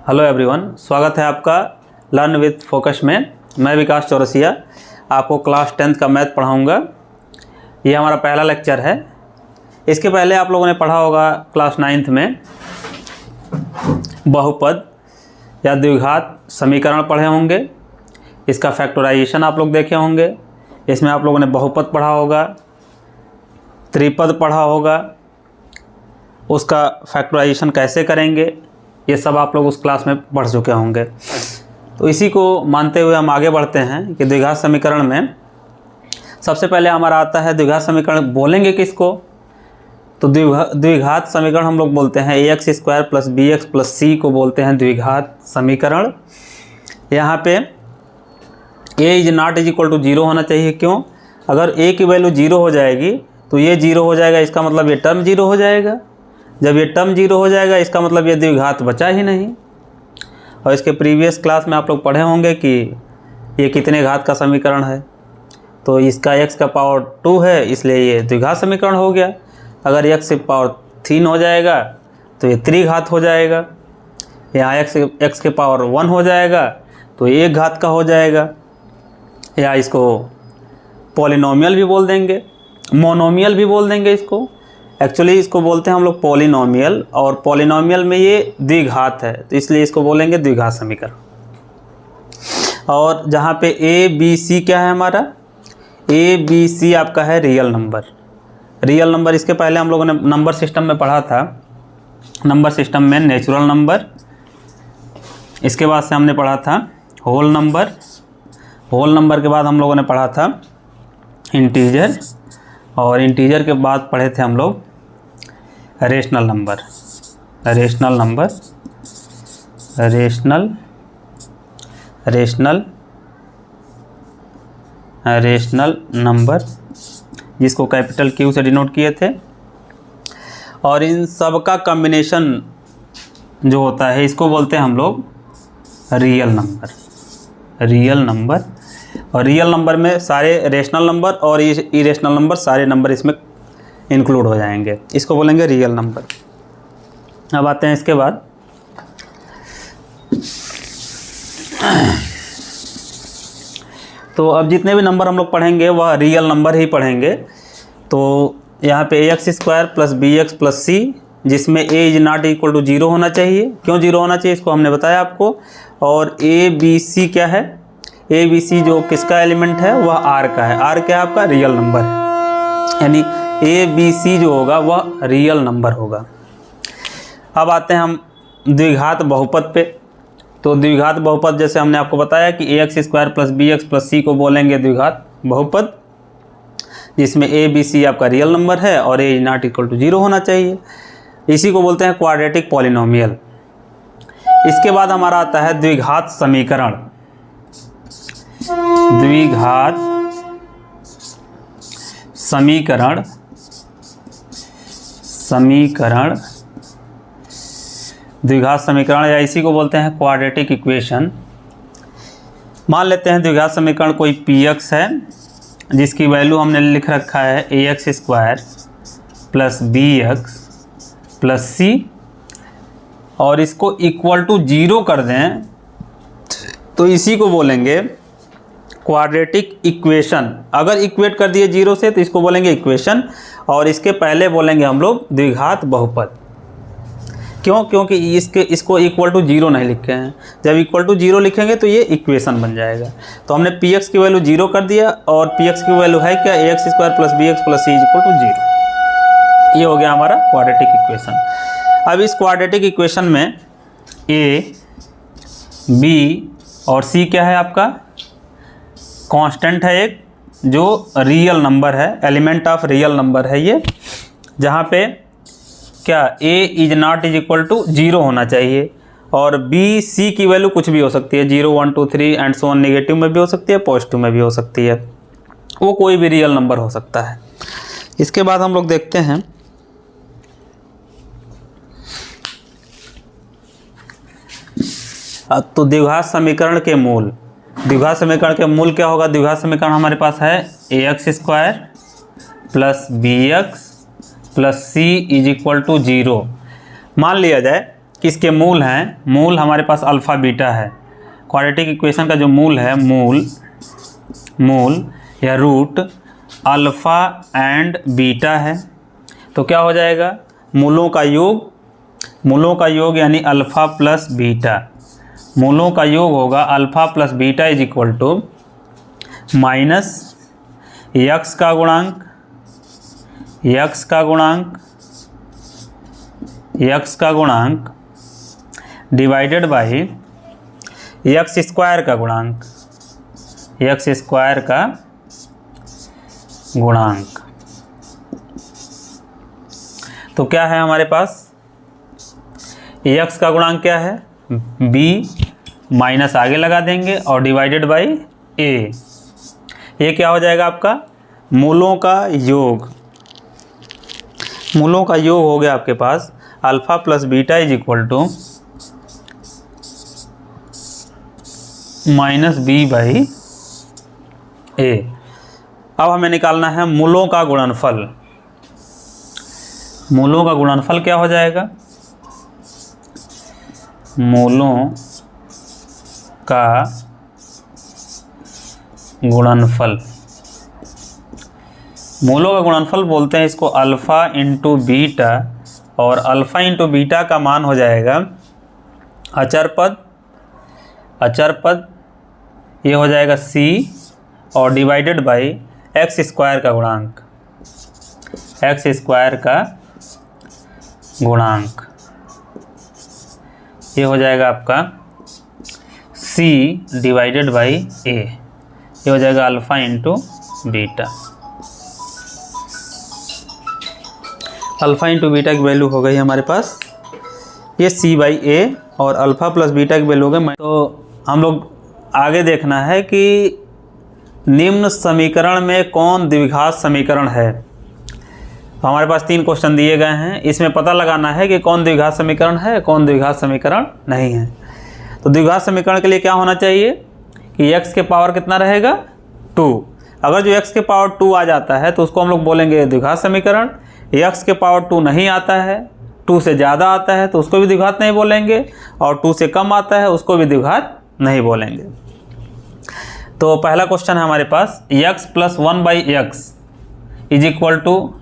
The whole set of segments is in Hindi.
हेलो एवरीवन, स्वागत है आपका लर्न विथ फोकस में। मैं विकास चौरसिया आपको क्लास 10th का मैथ पढ़ाऊंगा। ये हमारा पहला लेक्चर है। इसके पहले आप लोगों ने पढ़ा होगा क्लास 9th में बहुपद या द्विघात समीकरण पढ़े होंगे। इसका फैक्टराइजेशन आप लोग देखे होंगे। इसमें आप लोगों ने बहुपद पढ़ा होगा, त्रिपद पढ़ा होगा, उसका फैक्टराइजेशन कैसे करेंगे ये सब आप लोग उस क्लास में पढ़ चुके होंगे। तो इसी को मानते हुए हम आगे बढ़ते हैं कि द्विघात समीकरण में सबसे पहले हमारा आता है द्विघात समीकरण। बोलेंगे किसको? तो द्विघात समीकरण हम लोग बोलते हैं ax square plus B x plus C को बोलते हैं द्विघात समीकरण। यहाँ पे a is not is equal to 0 होना चाहिए। क्यों? अगर a की वैल्यू 0 हो जाएगी तो ये 0 हो जाएगा, इसका मतलब ये टर्म 0 हो जाएगा। जब ये टर्म 0 हो जाएगा इसका मतलब ये द्विघात बचा ही नहीं। और इसके प्रीवियस क्लास में आप लोग पढ़े होंगे कि ये कितने घात का समीकरण है। तो इसका x का पावर 2 है, इसलिए ये द्विघात समीकरण हो गया। अगर x से पावर 3 हो जाएगा तो ये त्रिघात हो जाएगा। यहाँ x के पावर 1 हो जाएगा तो ये एक घात का हो जाएगा। या इसको पॉलिनोमियल भी बोल देंगे, मोनोमियल भी बोल देंगे। इसको एक्चुअली इसको बोलते हैं हम लोग पॉलिनोमियल, और पॉलिनोमियल में ये द्विघात है तो इसलिए इसको बोलेंगे द्विघात समीकरण। और जहाँ पे a b c क्या है हमारा? a b c आपका है रियल नंबर। रियल नंबर इसके पहले हम लोगों ने नंबर सिस्टम में पढ़ा था। नंबर सिस्टम में नेचुरल नंबर, इसके बाद से हमने पढ़ा था होल नंबर। होल नंबर के बाद हम लोगों ने पढ़ा था इंटीजर, और इंटीजर के बाद पढ़े थे हम लोग rational number. Rational number, rational rational rational number जिसको कैपिटल Q से डिनोट किए थे। और इन सब का कॉम्बिनेशन जो होता है इसको बोलते हैं हम लोग रियल नंबर। रियल नंबर, और रियल नंबर में सारे रेशनल नंबर और इरेशनल नंबर सारे नंबर इसमें इंक्लूड हो जाएंगे। इसको बोलेंगे रियल नंबर। अब आते हैं इसके बाद तो अब जितने भी नंबर हम लोग पढ़ेंगे वह रियल नंबर ही पढ़ेंगे। तो यहाँ पे ax square plus B x plus C, जिसमें a is not equal to 0 होना चाहिए। क्यों 0 होना चाहिए इसको हमने बताया आपको। और a b c क्या है? a b c जो किसका एलिमेंट है वह r का है। r क्या है आपका? रियल नंबर है, यानी a b c जो होगा वह रियल नंबर होगा। अब आते हैं हम द्विघात बहुपद पे। तो द्विघात बहुपद जैसे हमने आपको बताया कि ax square plus B x plus C को बोलेंगे द्विघात बहुपद, जिसमें a b c आपका रियल नंबर है और a नॉट इक्वल टू 0 होना चाहिए। इसी को बोलते हैं क्वाड्रेटिक पॉलिनोमियल। इसके बाद हमारा आता है द्विघात समीकरण। द्विघात समीकरण, द्विघात समीकरण या इसी को बोलते हैं क्वाड्रेटिक इक्वेशन। मान लेते हैं द्विघात समीकरण कोई px है जिसकी वैल्यू हमने लिख रखा है ax square plus B x plus C, और इसको इक्वल टू 0 कर दें तो इसी को बोलेंगे क्वाड्रेटिक इक्वेशन। अगर इक्वेट कर दिए 0 से तो इसको बोलेंगे इक्वेशन, और इसके पहले बोलेंगे हम लोग द्विघात बहुपद। क्यों? क्योंकि इसको इक्वल टू 0 नहीं लिखे हैं। जब इक्वल टू 0 लिखेंगे तो ये इक्वेशन बन जाएगा। तो हमने px की वैल्यू 0 कर दिया, और px की वैल्यू है क्या? ax square plus B x plus c is equal to 0। ये हो गया हमारा क्वाड्रेटिक इक्वेशन। अब इस क्वाड्रेटिक इक्वेशन में a, b और c क्या है आपका? कांस्टेंट है एक, जो रियल नंबर है, एलिमेंट ऑफ रियल नंबर है ये। जहाँ पे क्या a is not is equal to 0 होना चाहिए, और b c की वैल्यू कुछ भी हो सकती है, 0 1 2 3 एंड सो ऑन। नेगेटिव में भी हो सकती है, पॉजिटिव में भी हो सकती है, वो कोई भी रियल नंबर हो सकता है। इसके बाद हम लोग देखते हैं तो द्विघात समीकरण के मूल। द्विघात समीकरण के मूल क्या होगा? द्विघात समीकरण हमारे पास है ax square plus B x plus c is equal to 0। मान लिया जाए इसके मूल हैं, मूल हमारे पास अल्फ़ा बीटा है। क्वाड्रेटिक इक्वेशन का जो मूल है, मूल या रूट अल्फ़ा एंड बीटा है। तो क्या हो जाएगा, मूलों का योग यानी अल्फ़ा प्लस बीटा, मूलों का योग होगा alpha plus beta is equal to minus x का गुणांक डिवाइडेड बाई यक्स स्क्वायर का गुणांक। तो क्या है हमारे पास, यक्स का गुणांक क्या है, b माइनस आगे लगा देंगे और डिवाइडेड बाई a। ये क्या हो जाएगा आपका, मूलों का योग हो गया आपके पास alpha plus beta is equal to minus b by a। अब हमें निकालना है मूलों का गुणनफल। मूलों का गुणनफल क्या हो जाएगा, मूलों का गुणनफल बोलते हैं इसको अल्फ़ा इंटू बीटा, और अल्फ़ा इंटू बीटा का मान हो जाएगा अचर पद ये हो जाएगा c और डिवाइडेड बाई एक्स स्क्वायर का गुणांक, ये हो जाएगा आपका c डिवाइडेड बाई a। ये हो जाएगा alpha into beta. Alpha into beta की वैल्यू हो गई हमारे पास ये c बाई a, और अल्फ़ा प्लस बीटा की वैल्यू हो गई। तो हम लोग आगे देखना है कि निम्न समीकरण में कौन द्विघात समीकरण है। तो हमारे पास 3 क्वेश्चन दिए गए हैं, इसमें पता लगाना है कि कौन द्विघात समीकरण है, कौन द्विघात समीकरण नहीं है। तो द्विघात समीकरण के लिए क्या होना चाहिए कि x के पावर कितना रहेगा 2। अगर जो x के पावर 2 आ जाता है तो उसको हम लोग बोलेंगे द्विघात समीकरण। x के पावर 2 नहीं आता है, 2 से ज़्यादा आता है तो उसको भी द्विघात नहीं बोलेंगे, और 2 से कम आता है उसको भी द्विघात नहीं बोलेंगे। तो पहला क्वेश्चन है हमारे पास x plus 1/x is equal to,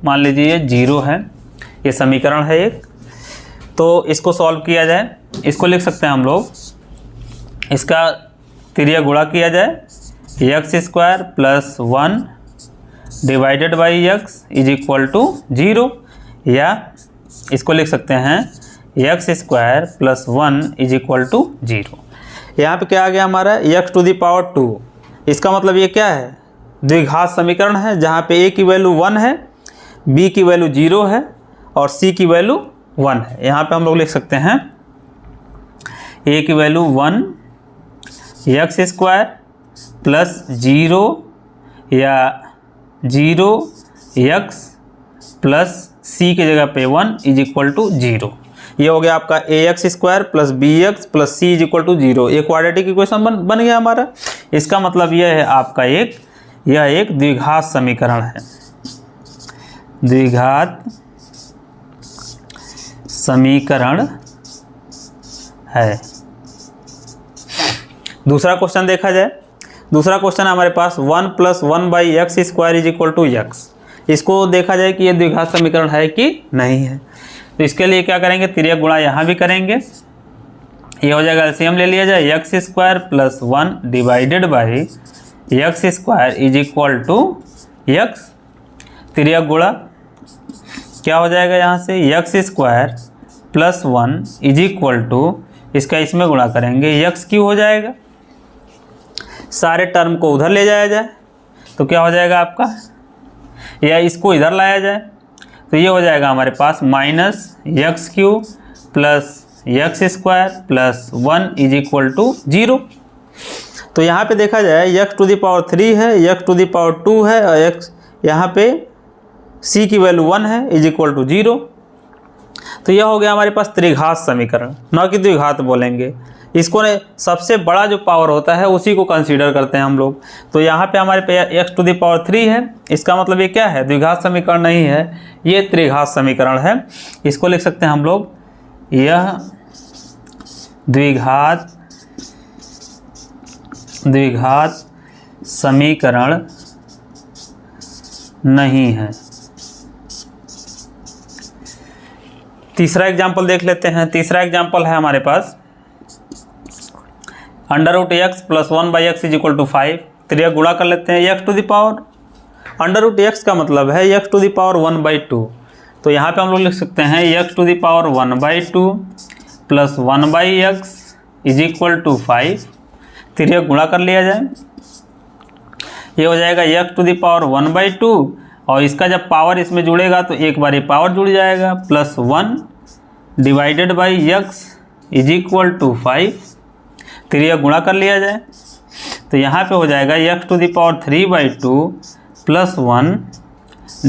मान लीजिए 0 है, ये समीकरण है एक। तो इसको सॉल्व किया जाए, इसको लिख सकते हैं हम लोग, इसका तिर्यक गुणा किया जाए x square plus 1 divided by x is equal to 0, या इसको लिख सकते हैं x square plus 1 is equal to 0। यहाँ पे क्या आ गया हमारा x टू दी पावर 2। इसका मतलब ये क्या है, द्विघात समीकरण है जहाँ पे a की वैल्यू 1 है, b की वैल्यू 0 है और c की वैल्यू 1 है। यहाँ पे हम लोग लिख सकते हैं a की वैल्यू 1 एक्स स्क्वायर प्लस 0 या 0 एक्स प्लस c की जगह पे 1 इज इक्वल टू 0। ये हो गया आपका ax square plus bx plus c is equal to 0। ये क्वाड्रेटिक इक्वेशन बन गया हमारा। इसका मतलब यह है आपका यह एक द्विघात समीकरण है, द्विघात समीकरण है। दूसरा क्वेश्चन देखा जाए, दूसरा क्वेश्चन हमारे पास 1 plus 1/x square is equal to x। इसको देखा जाए कि ये द्विघात समीकरण है कि नहीं है। तो इसके लिए क्या करेंगे, तिर्यक गुणा यहाँ भी करेंगे। ये हो जाएगा एलसीएम ले लिया जाए x square plus 1 divided by X square is equal to X. तिर्यक गुणा क्या हो जाएगा यहाँ से X square plus 1 is equal to, इसका इसमें गुणा करेंगे एक्स क्यू हो जाएगा। सारे टर्म को उधर ले जाया जाए तो क्या हो जाएगा आपका, या इसको इधर लाया जाए तो ये हो जाएगा हमारे पास minus X Q plus X square plus 1 is equal to 0। तो यहाँ पे देखा जाए x टू दी पावर 3 है, x टू दी पावर 2 है और x यहाँ पे c की वैल्यू 1 है इज इक्वल टू 0। तो यह हो गया हमारे पास त्रिघात समीकरण, न कि द्विघात बोलेंगे। इसको ने सबसे बड़ा जो पावर होता है उसी को कंसीडर करते हैं हम लोग। तो यहाँ पे हमारे पे x टू दी पावर 3 है, इसका मतलब ये क्या है, द्विघात समीकरण नहीं है, ये त्रिघात समीकरण है। इसको लिख सकते हैं हम लोग यह द्विघात समीकरण नहीं है। तीसरा एग्जाम्पल देख लेते हैं। तीसरा एग्जाम्पल है हमारे पास √x + 1/x = 5। तो यह गुणा कर लेते हैं। x to the power √x का मतलब है x टू द पावर 1/2। तो यहाँ पे हम लोग लिख सकते हैं x to the power 1/2 + 1/x = 5। फिर यह गुणा कर लिया जाए, ये हो जाएगा x टू द पावर 1/2 और इसका जब पावर इसमें जुड़ेगा तो एक बार ये पावर जुड़ जाएगा +1 / x = 5। फिर यह गुणा कर लिया जाए तो यहाँ पे हो जाएगा x to the power 3/2 + 1 /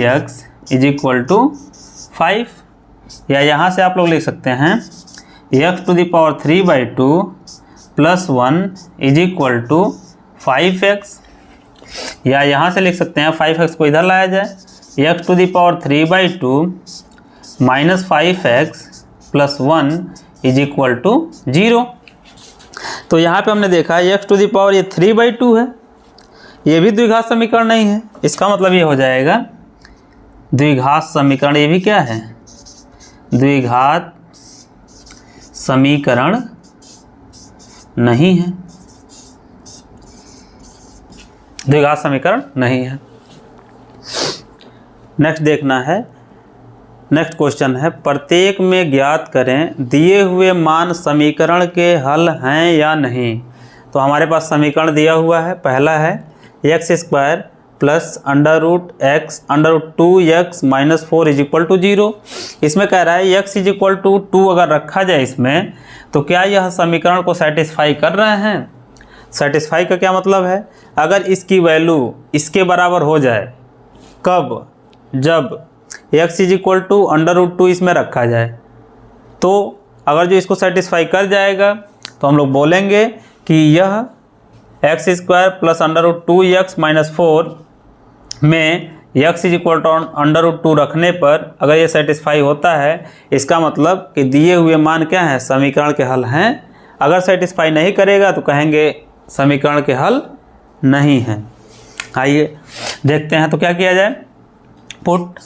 x = 5। या यहाँ से आप लोग लिख सकते हैं x to the power 3/2 + 1 = 5x। या यहाँ से लिख सकते हैं 5x को इधर लाया जाए x to the power 3/2 - 5x + 1 = 0। तो यहाँ पे हमने देखा x टू द पावर ये 3/2 है, ये भी द्विघात समीकरण नहीं है। इसका मतलब ये हो जाएगा द्विघात समीकरण, ये भी क्या है, द्विघात समीकरण नहीं है, द्विघात समीकरण नहीं है। नेक्स्ट देखना है, नेक्स्ट क्वेश्चन है प्रत्येक में ज्ञात करें दिए हुए मान समीकरण के हल हैं या नहीं। तो हमारे पास समीकरण दिया हुआ है, पहला है x² + √x √2x - 4 = 0। इसमें कह रहा है x = 2 अगर रखा जाए इसमें तो क्या यह समीकरण को सेटिस्फाई कर रहे हैं। सेटिस्फाई का क्या मतलब है, अगर इसकी वैल्यू इसके बराबर हो जाए, कब, जब x = √2 इसमें रखा जाए। तो अगर जो इसको सेटिस्फाई कर जाएगा तो हम लोग बोलेंगे कि यह x² + √2x - 4 में x = √2 रखने पर अगर ये सेटिस्फाई होता है, इसका मतलब कि दिए हुए मान क्या हैं, समीकरण के हल हैं। अगर सेटिस्फाई नहीं करेगा तो कहेंगे समीकरण के हल नहीं हैं। आइए देखते हैं तो क्या किया जाए। पुट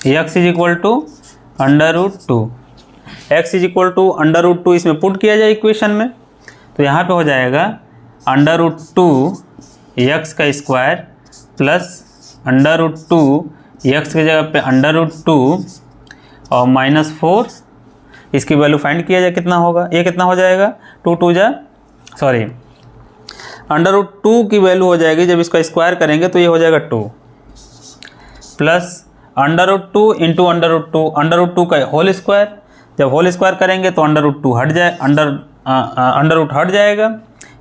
x = √2, x = √2 इसमें पुट किया जाए इक्वेशन में। तो यहाँ पे हो जाएगा √2x² + √2 x की जगह पे √2 और -4, इसकी वैल्यू फाइंड किया जाए कितना होगा। ये कितना हो जाएगा, √2 की वैल्यू हो जाएगी, जब इसका स्क्वायर करेंगे तो ये हो जाएगा 2 प्लस √2 इंटू √2 का होल स्क्वायर। जब होल स्क्वायर करेंगे तो √2 हट जाए, √रूट हट जाएगा,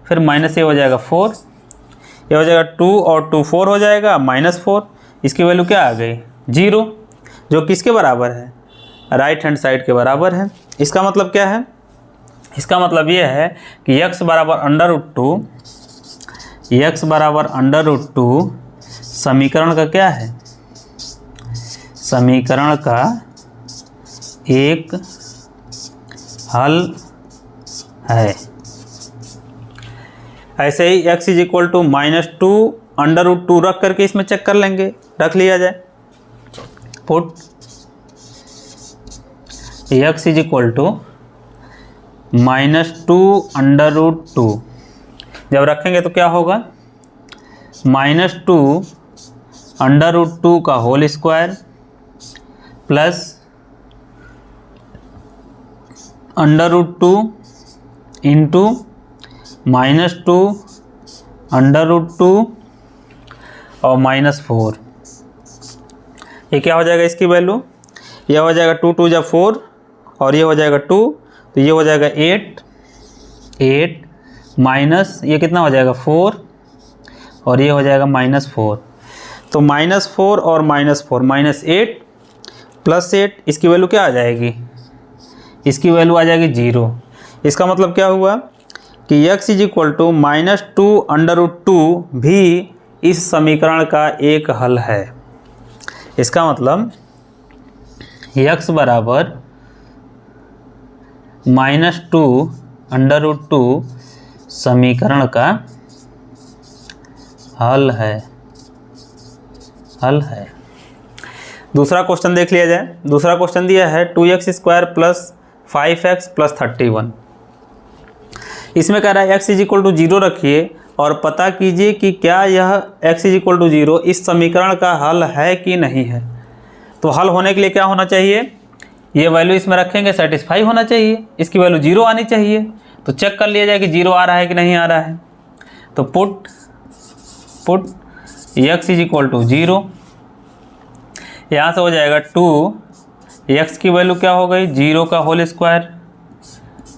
फिर माइनस ये हो जाएगा 4, ये हो जाएगा 2 और 2 4 हो जाएगा -4। इसकी वैल्यू क्या आ गई, 0, जो किसके बराबर है, राइट हैंड साइड के बराबर है। इसका मतलब क्या है, इसका मतलब ये है कि x बराबर √2 समीकरण का क्या है, समीकरण का एक हल है। ऐसे ही x -2 √2 रख करके इसमें चेक कर लेंगे, रख लिया जाए। पुट x -2 √2 जब रखेंगे तो क्या होगा, -2 √2 का होल स्क्वायर प्लस √2 इंटू -2 √2 और -4। ये क्या हो जाएगा, इसकी वैल्यू यह हो जाएगा 2 2 = 4 और ये हो जाएगा 2, तो ये हो जाएगा 8 माइनस ये कितना हो जाएगा 4 और ये हो जाएगा -4। तो -4 और -4 -8 + 8, इसकी वैल्यू क्या आ जाएगी, इसकी वैल्यू आ जाएगी 0। इसका मतलब क्या हुआ कि x -2 √2 भी इस समीकरण का एक हल है। इसका मतलब x बराबर -2 समीकरण का हल है। दूसरा क्वेश्चन देख लिया जाए। दूसरा क्वेश्चन दिया है 2x² + 5x + 31। इसमें कह रहा है x = 0 रखिए और पता कीजिए कि क्या यह x = 0 इस समीकरण का हल है कि नहीं है। तो हल होने के लिए क्या होना चाहिए, ये वैल्यू इसमें रखेंगे, सेटिस्फाई होना चाहिए, इसकी वैल्यू 0 आनी चाहिए। तो चेक कर लिया जाए कि 0 आ रहा है कि नहीं आ रहा है। तो पुट x = 0, यहाँ से हो जाएगा 2x की वैल्यू क्या हो गई, 0 का होल स्क्वायर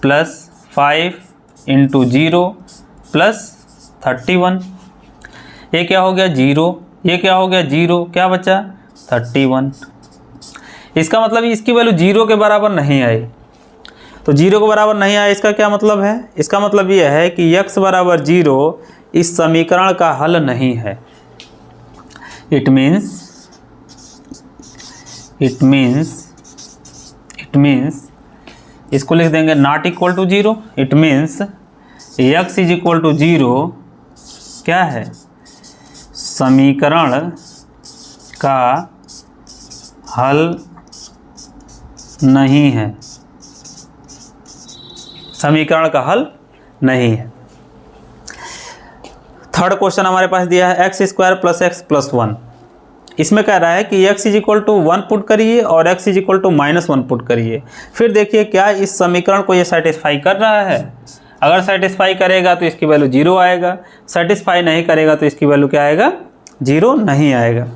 प्लस 5 × 0 प्लस 31। ये क्या हो गया 0, ये क्या हो गया 0, क्या बचा 31। इसका मतलब इसकी वैल्यू 0 के बराबर नहीं आई। तो 0 के बराबर नहीं आया, इसका क्या मतलब है, इसका मतलब यह है कि x बराबर 0 इस समीकरण का हल नहीं है। इट मीन्स इसको लिख देंगे not equal to 0। It means x = 0 क्या है, समीकरण का हल नहीं है, समीकरण का हल नहीं है। थर्ड क्वेश्चन हमारे पास दिया है x² + x + 1। इसमें कह रहा है कि x = 1 पुट करिए और x = -1 पुट करिए। फिर देखिए क्या इस समीकरण को ये सेटिस्फाई कर रहा है। अगर सेटिस्फाई करेगा तो इसकी वैल्यू 0 आएगा, सेटिस्फाई नहीं करेगा तो इसकी वैल्यू क्या आएगा, 0 नहीं आएगा।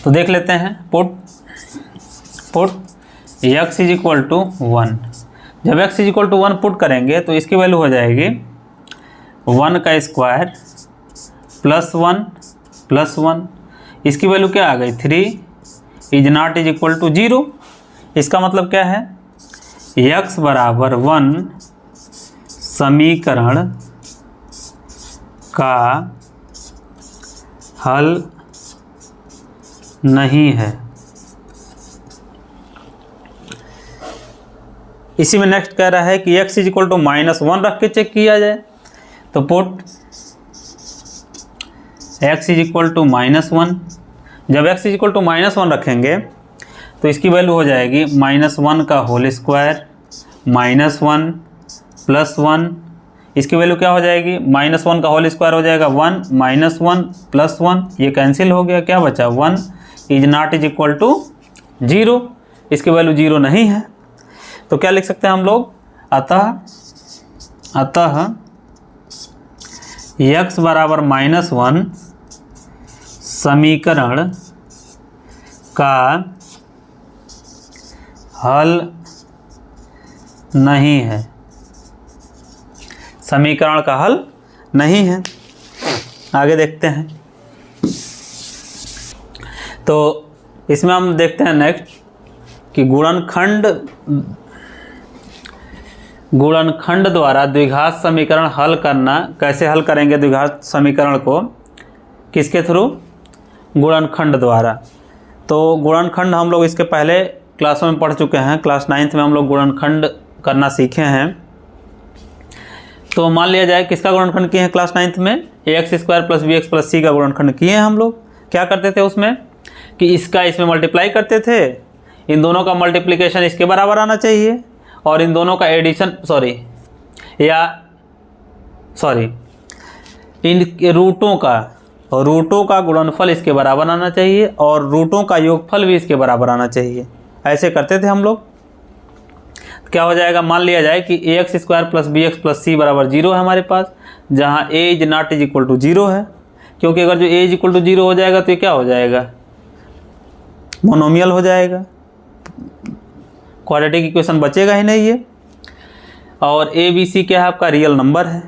तो देख लेते हैं। Put x = 1। जब x = 1 पुट करेंगे तो इसकी वैल्यू हो जाएगी 1 का स्क्वायर प्लस 1 प्लस 1। इसकी वैल्यू क्या आ गई 3 इज नॉट इक्वल टू 0। इसका मतलब क्या है, x बराबर 1 समीकरण का हल नहीं है। इसी में नेक्स्ट कह रहा है कि x = -1 रख के चेक किया जाए। तो पुट x = -1। जब x = -1 रखेंगे तो इसकी वैल्यू हो जाएगी -1 का होल स्क्वायर -1 प्लस 1। इसकी वैल्यू क्या हो जाएगी, -1 का होल स्क्वायर हो जाएगा 1 -1 प्लस 1, ये कैंसिल हो गया, क्या बचा 1 इज नॉट इक्वल टू 0। इसकी वैल्यू 0 नहीं है। तो क्या लिख सकते हैं हम लोग, अतः x बराबर -1 समीकरण का हल नहीं है, समीकरण का हल नहीं है। आगे देखते हैं। तो इसमें हम देखते हैं नेक्स्ट कि गुणनखंड द्वारा द्विघात समीकरण हल करना। कैसे हल करेंगे द्विघात समीकरण को, किसके थ्रू, गुणनखंड द्वारा। तो गुणनखंड हम लोग इसके पहले क्लासों में पढ़ चुके हैं। क्लास 9th में हम लोग गुणनखंड करना सीखे हैं। तो मान लिया जाए किसका गुणनखंड किए हैं क्लास 9th में, ax² + bx + c का गुणनखंड किए हैं हम लोग। क्या करते थे उसमें कि इसका इसमें मल्टीप्लाई करते थे, इन दोनों का मल्टीप्लिकेशन इसके बराबर आना चाहिए और इन दोनों का एडिशन इन रूटों का गुणनफल इसके बराबर आना चाहिए और रूटों का योगफल भी इसके बराबर आना चाहिए। ऐसे करते थे हम लोग। क्या हो जाएगा, मान लिया जाए कि ax² + bx + c बराबर 0 है हमारे पास, जहाँ a is not equal to 0 है। क्योंकि अगर जो a इज इक्वल टू 0 हो जाएगा तो ये क्या हो जाएगा, मोनोमियल हो जाएगा, क्वाड्रेटिक इक्वेशन बचेगा ही नहीं ये। और a b c क्या है, आपका रियल नंबर है।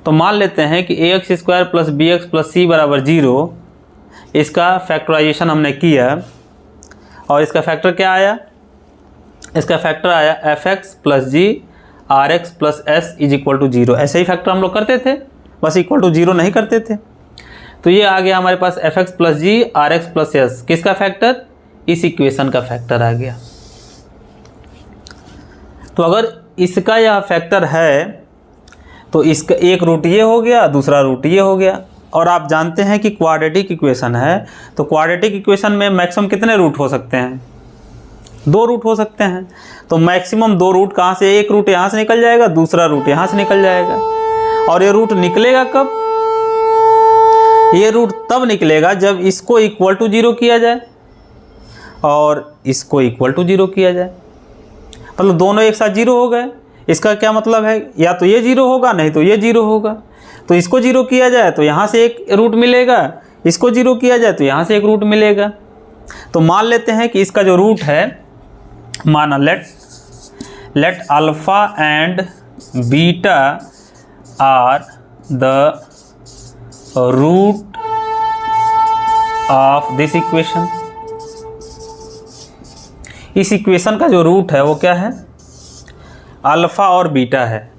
तो मान लेते हैं कि ax² + bx + c बराबर 0, इसका फैक्टराइजेशन हमने किया और इसका फैक्टर क्या आया, इसका फैक्टर आया fx + g rx + s is equal to 0। ऐसे ही फैक्टर हम लोग करते थे, बस इक्वल टू 0 नहीं करते थे। तो ये आ गया हमारे पास fx + g rx + s, किसका फैक्टर, इस इक्वेशन का फैक्टर आ गया। तो अगर इसका यह फैक्टर है तो इसका एक रूट ये हो गया, दूसरा रूट ये हो गया। और आप जानते हैं कि क्वाड्रेटिक इक्वेशन है, तो क्वाड्रेटिक इक्वेशन में मैक्सिमम कितने रूट हो सकते हैं? 2 रूट हो सकते हैं। तो मैक्सिमम 2 रूट कहाँ से? एक रूट यहाँ से निकल जाएगा, दूसरा रूट यहाँ से निकल जाएगा। और ये रूट निकलेगा कब? ये रूट तब निकलेगा जब इसको इक्वल टू 0 किया जाए और इसको इक्वल टू 0 किया जाए। मतलब दोनों एक साथ 0 हो गए। इसका क्या मतलब है? या तो ये 0 होगा, नहीं तो ये 0 होगा। तो इसको 0 किया जाए तो यहाँ से एक रूट मिलेगा, इसको 0 किया जाए तो यहाँ से एक रूट मिलेगा। तो मान लेते हैं कि इसका जो रूट है, माना let alpha and beta are the root of this equation. इस इक्वेशन का जो रूट है वो क्या है? अल्फा और बीटा है।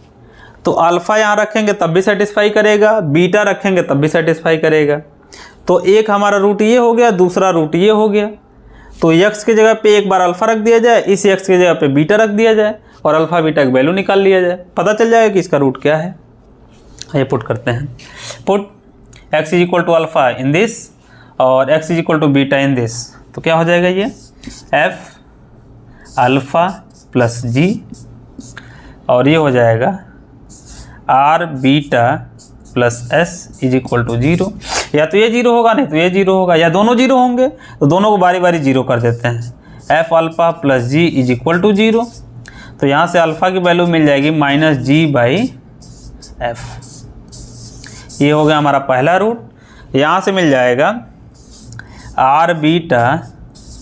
तो अल्फा यहाँ रखेंगे तब भी सेटिस्फाई करेगा, बीटा रखेंगे तब भी सेटिस्फाई करेगा। तो एक हमारा रूट ये हो गया, दूसरा रूट ये हो गया। तो x की जगह पे एक बार अल्फा रख दिया जाए, इस x की जगह पे बीटा रख दिया जाए और अल्फा बीटा की वैल्यू निकाल लिया जाए, पता चल जाएगा कि इसका रूट क्या है। ये पुट करते हैं। Put x is equal to alpha in this और x is equal to beta in this. तो क्या हो जाएगा ये? f अल्फा प्लस g और ये हो जाएगा r beta plus s is equal to 0। या तो ये 0 होगा, नहीं तो ये 0 होगा, या दोनों 0 होंगे। तो दोनों को बारी बारी 0 कर देते हैं। f alpha plus g is equal to 0। तो यहाँ से अल्फ़ा की वैल्यू मिल जाएगी -g/f। ये हो गया हमारा पहला रूट। यहाँ से मिल जाएगा r beta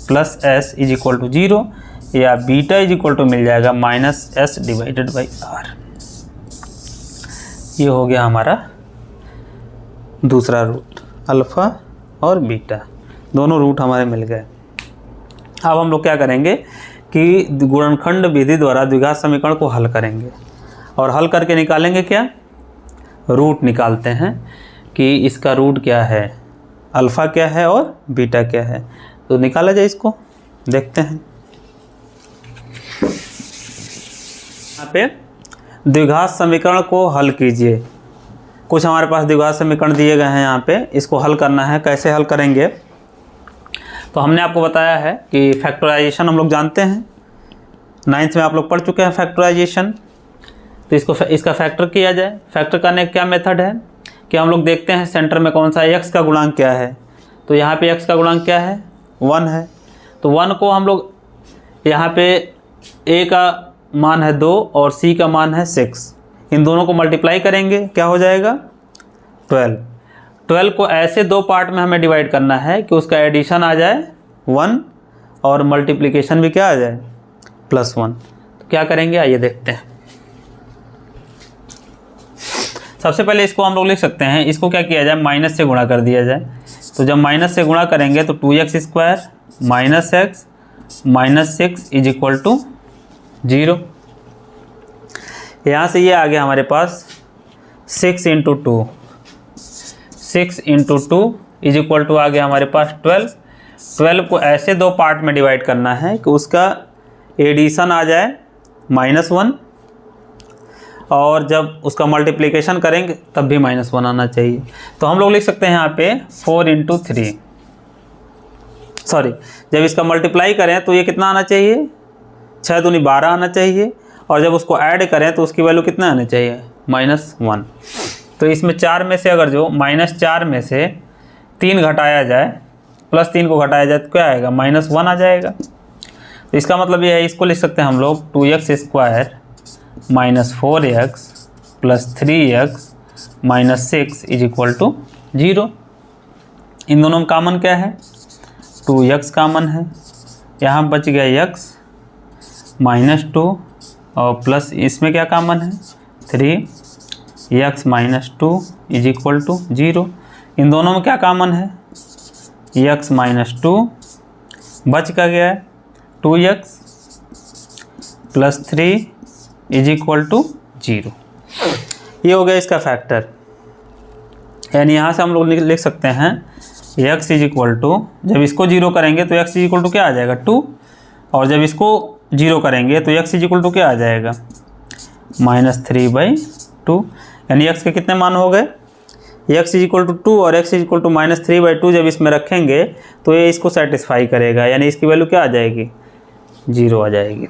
plus s is equal to 0 या बीटा इज इक्वल टू मिल जाएगा -s/r। ये हो गया हमारा दूसरा रूट। अल्फ़ा और बीटा दोनों रूट हमारे मिल गए। अब हम लोग क्या करेंगे कि गुणनखंड विधि द्वारा द्विघात समीकरण को हल करेंगे और हल करके निकालेंगे क्या? रूट निकालते हैं कि इसका रूट क्या है, अल्फ़ा क्या है और बीटा क्या है। तो निकाला जाए, इसको देखते हैं। यहाँ पे द्विघात समीकरण को हल कीजिए। कुछ हमारे पास द्विघात समीकरण दिए गए हैं, यहाँ पे इसको हल करना है। कैसे हल करेंगे? तो हमने आपको बताया है कि फैक्टराइजेशन हम लोग जानते हैं, 9th में आप लोग पढ़ चुके हैं फैक्टराइजेशन। तो इसका फैक्टर किया जाए। फैक्टर करने का क्या मेथड है कि हम लोग देखते हैं सेंटर में कौन सा x का गुणांक क्या है। तो यहाँ पे x का गुणांक क्या है? 1 है। तो 1 को हम लोग यहाँ पे a का मान है 2 और c का मान है 6, इन दोनों को मल्टीप्लाई करेंगे, क्या हो जाएगा? 12। 12 को ऐसे 2 पार्ट में हमें डिवाइड करना है कि उसका एडिशन आ जाए 1 और मल्टीप्लिकेशन भी क्या आ जाए? +1। तो क्या करेंगे, आइए देखते हैं। सबसे पहले इसको हम लोग लिख सकते हैं, इसको क्या किया जाए? माइनस से गुणा कर दिया जाए। तो जब माइनस से गुणा करेंगे तो 2x² -x -6 is equal to 0। यहाँ से ये आ गया हमारे पास 6 × 2, 6 × 2 इज इक्वल टू आ गया हमारे पास 12। 12 को ऐसे 2 पार्ट में डिवाइड करना है कि उसका एडिशन आ जाए -1 और जब उसका मल्टीप्लिकेशन करेंगे तब भी -1 आना चाहिए। तो हम लोग लिख सकते हैं यहाँ पे 4 × 3, सॉरी, जब इसका मल्टीप्लाई करें तो ये कितना आना चाहिए? 6 दूनी 12 आना चाहिए और जब उसको ऐड करें तो उसकी वैल्यू कितना आना चाहिए? -1। तो इसमें 4 में से अगर जो -4 में से 3 घटाया जाए, +3 को घटाया जाए तो क्या आएगा? -1 आ जाएगा। तो इसका मतलब ये है, इसको लिख सकते हैं हम लोग 2x² -4x + 3x -6 is equal to 0। इन दोनों में कॉमन क्या है? 2x कॉमन है। यहाँ बच गया x -2 और प्लस इसमें क्या कॉमन है? 3x -2 is equal to 0। इन दोनों में क्या कॉमन है? x -2 बच का गया है 2x + 3 इज इक्वल टू 0। ये हो गया इसका फैक्टर। यानी यहाँ से हम लोग लिख सकते हैं x इज इक्वल टू, जब इसको जीरो करेंगे तो x इज इक्वल टू क्या आ जाएगा 2, और जब इसको जीरो करेंगे तो x इज इक्वल टू क्या आ जाएगा -3/2। यानी x के कितने मान हो गए, x इज इक्वल टू 2 और x इज इक्वल टू -3/2 जब इसमें रखेंगे तो ये इसको सेटिस्फाई करेगा, यानी इसकी वैल्यू क्या आ जाएगी 0 आ जाएगी।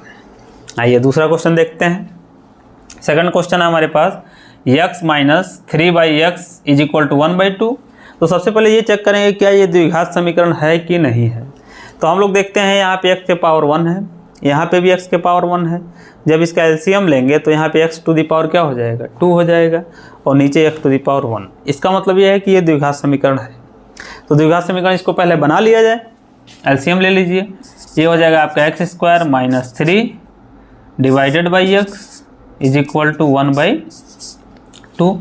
आइए दूसरा क्वेश्चन देखते हैं। सेकंड क्वेश्चन है हमारे पास x minus 3/x is equal to 1/2। तो सबसे पहले ये चेक करेंगे क्या ये द्विघात समीकरण है कि नहीं है। तो हम लोग देखते हैं यहाँ पे x के पावर 1 है, यहाँ पे भी x के पावर 1 है। जब इसका एलसीएम लेंगे तो यहाँ पे x टू दी पावर क्या हो जाएगा 2 हो जाएगा, और नीचे x टू दी पावर 1। इसका मतलब ये है कि ये द्विघात समीकरण है। तो द्विघात समीकरण इसको पहले बना लिया जाए, एलसीएम ले लीजिए। ये हो जाएगा आपका x² - 3 divided by x is equal to 1/2।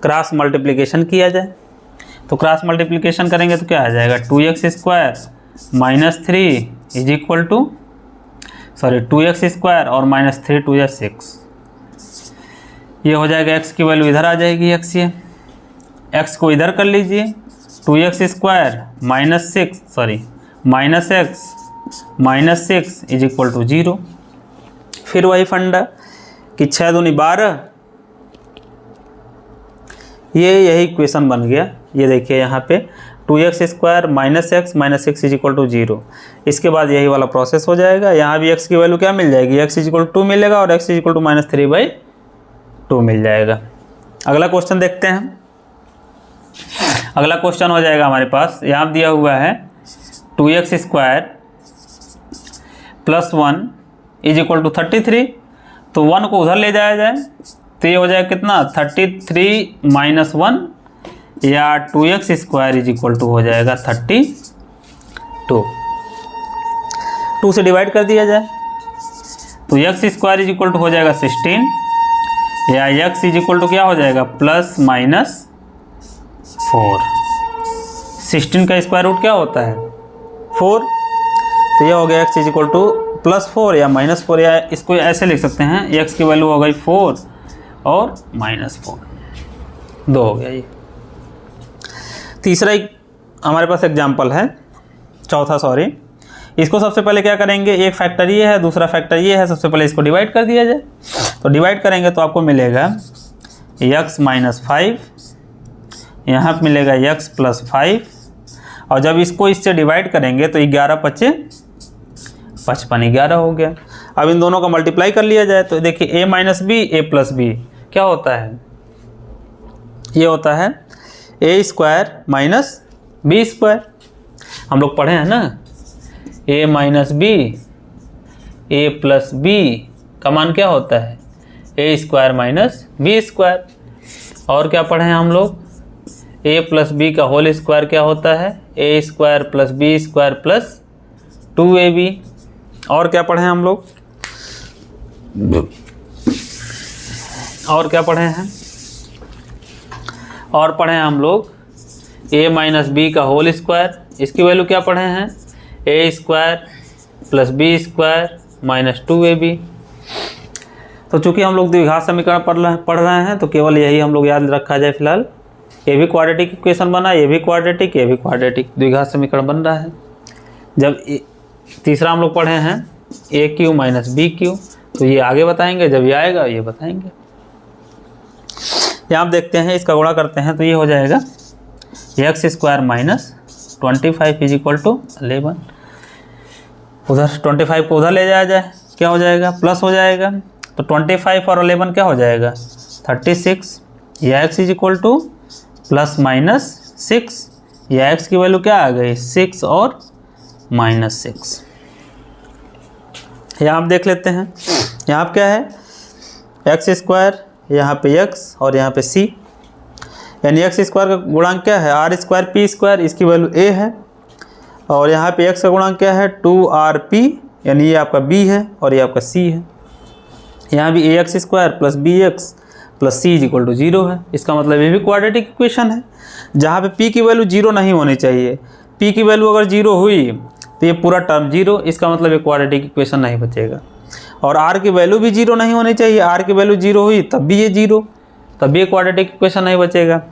Cross multiplication किया जाए, तो क्रॉस मल्टीप्लिकेशन करेंगे तो क्या आ जाएगा 2x² - 3 is equal to 2x² और -3 2 या 6। ये हो जाएगा x की वैल्यू इधर आ जाएगी, x ये x को इधर कर लीजिए, 2x² - x is equal to 0। फिर वही फंडा कि 6 दूनी 12, यही इक्वेशन बन गया। ये देखिए यहाँ पे 2x² - x is equal to 0। इसके बाद यही वाला प्रोसेस हो जाएगा। यहाँ भी x की वैल्यू क्या मिल जाएगी, x इज इक्वल टू 2 मिलेगा और x इज इक्वल टू -3/2 मिल जाएगा। अगला क्वेश्चन देखते हैं। अगला क्वेश्चन हो जाएगा हमारे पास, यहाँ दिया हुआ है 2x² + 1 इज इक्वल टू 33। तो 1 को उधर ले जाया जाए तो ये हो जाएगा कितना 33 - 1 या 2x² इज इक्वल टू हो जाएगा 32। 2 से डिवाइड कर दिया जाए तो x² इज इक्वल टू हो जाएगा 16, या x इज इक्वल टू क्या हो जाएगा +/4। 16 का स्क्वायर रूट क्या होता है 4। तो यह हो गया x इज इक्वल टू +4 या -4, या इसको ऐसे लिख सकते हैं x की वैल्यू हो गई 4 और -4, 2 हो गया। ये तीसरा हमारे पास एग्जाम्पल है, चौथा इसको सबसे पहले क्या करेंगे, एक फैक्टर ये है, दूसरा फैक्टर ये है। सबसे पहले इसको डिवाइड कर दिया जाए, तो डिवाइड करेंगे तो आपको मिलेगा x - 5, यहाँ पर मिलेगा x + 5, और जब इसको इससे डिवाइड करेंगे तो 11 × 5 = 55, 11 हो गया। अब इन दोनों का मल्टीप्लाई कर लिया जाए तो देखिए a - b a + b क्या होता है, ये होता है a² - b²। हम लोग पढ़े हैं ना, a - b a + b का मान क्या होता है a² - b²। और क्या पढ़े हैं हम लोग, a + b का होल स्क्वायर क्या होता है a² + b² + 2ab। और क्या पढ़े हैं हम लोग, और क्या पढ़े हैं, और पढ़े हैं हम लोग a - b का होल स्क्वायर, इसकी वैल्यू क्या पढ़े हैं a² + b² - 2ab। तो चूंकि हम लोग द्विघात समीकरण पढ़ रहे हैं तो केवल यही हम लोग याद रखा जाए फिलहाल। ये भी क्वाड्रेटिक इक्वेशन बना, ये भी क्वाड्रेटिक, ये भी क्वाड्रेटिक, द्विघात समीकरण बन रहा है। जब तीसरा हम लोग पढ़े हैं AQ - BQ, तो ये आगे बताएंगे, जब ये आएगा ये बताएंगे। यहाँ आप देखते हैं, इसका गुणा करते हैं तो ये हो जाएगा x² - 25 इज इक्वल टू 11। उधर 25 को उधर ले जाया जाए, क्या हो जाएगा प्लस हो जाएगा, तो 25 और 11 क्या हो जाएगा 36, या x इज इक्वल टू +/6, या x की वैल्यू क्या आ गई 6 और -6। यहाँ आप देख लेते हैं, यहाँ पे क्या है x², यहाँ पे x और यहाँ पे c, यानी x² का गुणांक क्या है r² p², इसकी वैल्यू a है। और यहाँ पे x का गुणांक क्या है 2rp, यानी ये आपका b है और ये आपका c है। यहाँ भी ax² + bx + c is equal to 0 है। इसका मतलब ये भी क्वाड्रेटिक इक्वेशन है, जहाँ पे p की वैल्यू 0 नहीं होनी चाहिए। p की वैल्यू अगर 0 हुई तो ये पूरा टर्म 0, इसका मतलब ये क्वाड्रेटिक इक्वेशन नहीं बचेगा। और r की वैल्यू भी 0 नहीं होनी चाहिए, r की वैल्यू 0 हुई तब भी ये 0, तब भी ये क्वाड्रेटिक इक्वेशन नहीं बचेगा।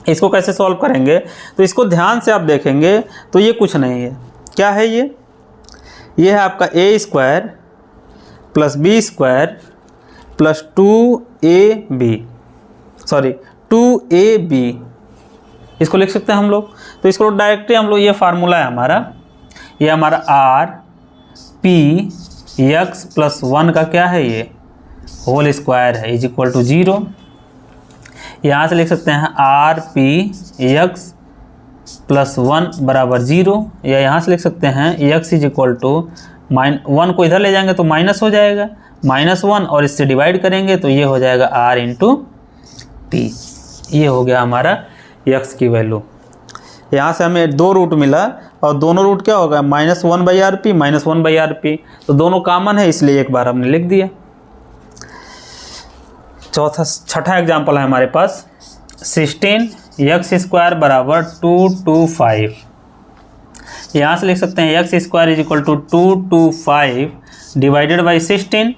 इसको कैसे सॉल्व करेंगे, तो इसको ध्यान से आप देखेंगे तो ये कुछ नहीं है। क्या है ये है आपका A square plus B square plus 2ab इसको लिख सकते हैं हम लोग। तो इसको डायरेक्टली हम लोग, ये फार्मूला है हमारा, ये हमारा आर पी एक्स प्लस 1 का क्या है, ये होल स्क्वायर है, इज इक्वल टू 0। यहाँ से लिख सकते हैं आर पी एक्स प्लस 1 बराबर 0, या यहाँ से लिख सकते हैं एक्स इज इक्वल टू 1 को इधर ले जाएंगे तो माइनस हो जाएगा, -1 और इससे डिवाइड करेंगे तो ये हो जाएगा आर इंटू पी। ये हो गया हमारा एक्स की वैल्यू। यहाँ से हमें 2 रूट मिला और दोनों रूट क्या होगा, -1/RP -1/RP, तो दोनों कॉमन है इसलिए एक बार हमने लिख दिया। छठा एग्जाम्पल है हमारे पास 16x² बराबर 225। यहाँ से लिख सकते हैं x² is equal to 225 divided by 16।